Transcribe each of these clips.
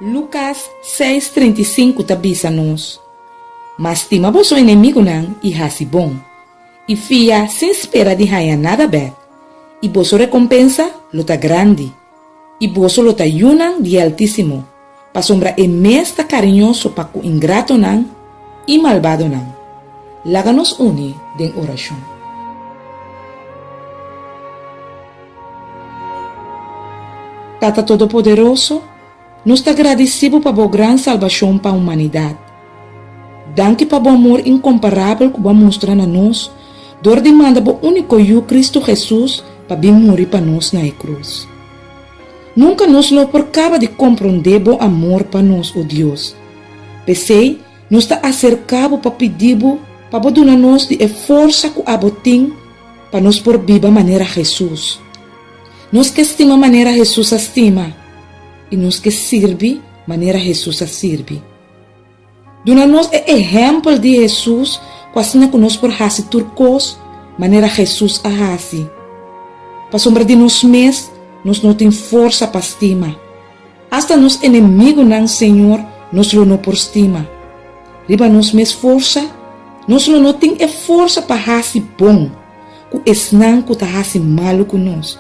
Lucas 6:35 tabisa-nos. Mas tima vosso inimigo não e hasi bom. E fia sem espera de ganhar nada bem. E vosso recompensa lota grande. E vosso lota yunan de altíssimo. Pa sombra e mesta carinhoso pa ku ingrato não e malvado não. Laga-nos une den oração. Tata Todo-Poderoso, nos te agradecemos para a grande salvação para a humanidade. Danke para o amor incomparável que você mostra a nós, dor de manda o único eu, Cristo Jesus, para vir morrer para nós na cruz. Nunca nos lo porcava de compreender o amor para nós, oh Deus. Pensei, nos está acercado para pedir para donar nós de força que abotim para nos por viva maneira Jesus. Nos que estima maneira Jesus estima e nos que sirve maneira Jesus sirve. Dona-nos exemplo de Jesus, quase que nós por hasi turcos, maneira Jesus a hasi. Para sombra de nós mesmos, nós não tem força para estima. Hasta nos inimigos não, Senhor, nós não por estima. Riba nós mesmos força, nós não tem força para hasi bom, que esnan que tá hasi malo com nós.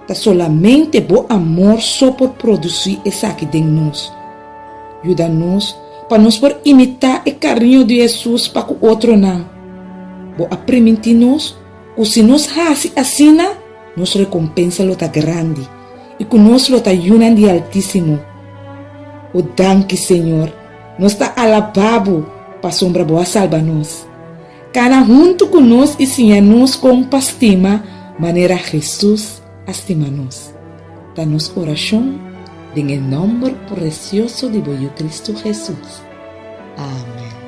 Tá solamente bo amor só por produzir essa aqui de nós. Ajuda-nos para nós por imitar o carinho de Jesus para o outro não. Bo aprender-nos que se nós hasi assim, nos recompensa lota grande e que nós lota yunan de altíssimo. O danke, Senhor, nós está alabado para sombra boa salva-nos. Cada junto com nós e sinha-nos com pastima, maneira Jesus estima-nos. Danos oração, en el nombre precioso de Cristo Jesus. Amém.